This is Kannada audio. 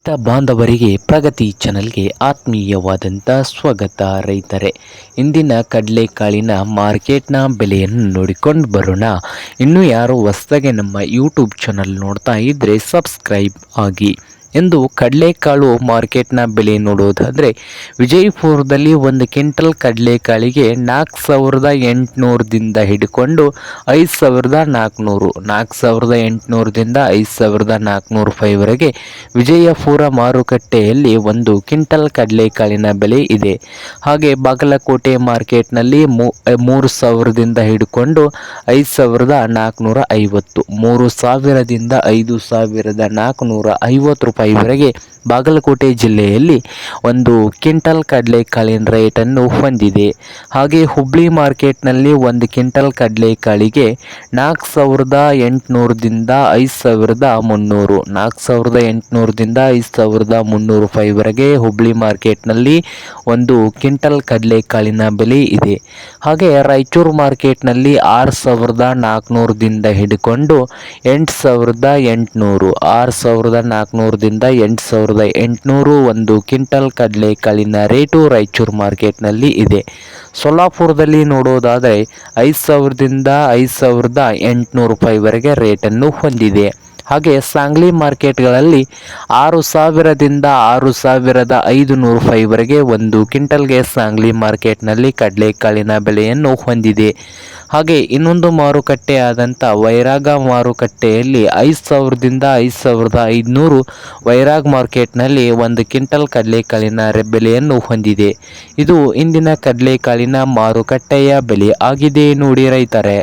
ರೈತ ಬಾಂಧವರಿಗೆ ಪ್ರಗತಿ ಚಾನಲ್ಗೆ ಆತ್ಮೀಯವಾದಂಥ ಸ್ವಾಗತ. ರೈತರೇ, ಇಂದಿನ ಕಡಲೆಕಾಳಿನ ಮಾರ್ಕೆಟ್ನ ಬೆಲೆಯನ್ನು ನೋಡಿಕೊಂಡು ಬರೋಣ. ಇನ್ನೂ ಯಾರು ಹೊಸದಾಗಿ ನಮ್ಮ ಯೂಟ್ಯೂಬ್ ಚಾನಲ್ ನೋಡ್ತಾ ಇದ್ದರೆ ಸಬ್ಸ್ಕ್ರೈಬ್ ಆಗಿ. ಎಂದು ಕಡಲೆಕಾಳು ಮಾರ್ಕೆಟ್ನ ಬೆಲೆ ನೋಡೋದಾದರೆ, ವಿಜಯಪುರದಲ್ಲಿ ಒಂದು ಕ್ವಿಂಟಲ್ ಕಡಲೆಕಾಳಿಗೆ 4,800ದಿಂದ ಹಿಡ್ಕೊಂಡು 5,400, 4,800ದಿಂದ 5,400 ರೂಪಾಯಿವರೆಗೆ ವಿಜಯಪುರ ಮಾರುಕಟ್ಟೆಯಲ್ಲಿ ಒಂದು ಕ್ವಿಂಟಲ್ ಕಡಲೆಕಾಳಿನ ಬೆಲೆ ಇದೆ. ಹಾಗೆ ಬಾಗಲಕೋಟೆ ಮಾರ್ಕೆಟ್ನಲ್ಲಿ 3,000ದಿಂದ ಹಿಡ್ಕೊಂಡು 5,450, 3,000ದಿಂದ 5,450 ರೂಪಾಯಿವರೆಗೆ ಬಾಗಲಕೋಟೆ ಜಿಲ್ಲೆಯಲ್ಲಿ ಒಂದು ಕ್ವಿಂಟಲ್ ಕಡಲೆಕಾಳಿನ ರೇಟನ್ನು ಹೊಂದಿದೆ. ಹಾಗೆ ಹುಬ್ಳಿ ಮಾರ್ಕೆಟ್ನಲ್ಲಿ ಒಂದು ಕ್ವಿಂಟಲ್ ಕಡಲೆಕಾಳಿಗೆ 4,800ದಿಂದ 5,300, 4,800ದಿಂದ 5,300 ರೂಪಾಯಿವರೆಗೆ ಹುಬ್ಳಿ ಮಾರ್ಕೆಟ್ನಲ್ಲಿ ಒಂದು ಕ್ವಿಂಟಲ್ ಕಡಲೆಕಾಳಿನ ಬೆಲೆ ಇದೆ. ಹಾಗೆ ರಾಯಚೂರು ಮಾರ್ಕೆಟ್ನಲ್ಲಿ 6,400ದಿಂದ ಹಿಡ್ಕೊಂಡು 8,800, 6,400ದಿಂದ 8,800 ಒಂದು ಕ್ವಿಂಟಲ್ ಕಡಲೆಕಾಳಿನ ರೇಟು ರಾಯಚೂರು ಮಾರ್ಕೆಟ್ನಲ್ಲಿ ಇದೆ. ಸೊಲ್ಲಾಪುರದಲ್ಲಿ ನೋಡೋದಾದರೆ 5,000ದಿಂದ 5,800 ರೂಪಾಯಿವರೆಗೆ ರೇಟನ್ನು ಹೊಂದಿದೆ. ಹಾಗೆ ಸಾಂಗ್ಲಿ ಮಾರ್ಕೆಟ್ಗಳಲ್ಲಿ 6,000ದಿಂದ 6,500 ರೂಪಾಯಿವರೆಗೆ ಒಂದು ಕ್ವಿಂಟಲ್ಗೆ ಸಾಂಗ್ಲಿ ಮಾರ್ಕೆಟ್ನಲ್ಲಿ ಕಡಲೆಕಾಳಿನ ಬೆಲೆಯನ್ನು ಹೊಂದಿದೆ. ಹಾಗೆ ಇನ್ನೊಂದು ಮಾರುಕಟ್ಟೆ ಆದಂಥ ವೈರಾಗ ಮಾರುಕಟ್ಟೆಯಲ್ಲಿ 5,000ದಿಂದ 5,500 ವೈರಾಗ್ ಮಾರ್ಕೆಟ್ನಲ್ಲಿ ಒಂದು ಕ್ವಿಂಟಲ್ ಕಡಲೆಕಾಳಿನ ಬೆಲೆಯನ್ನು ಹೊಂದಿದೆ. ಇದು ಇಂದಿನ ಕಡಲೆಕಾಳಿನ ಮಾರುಕಟ್ಟೆಯ ಬೆಲೆ ಆಗಿದೆ ನೋಡಿ ರೈತರೇ.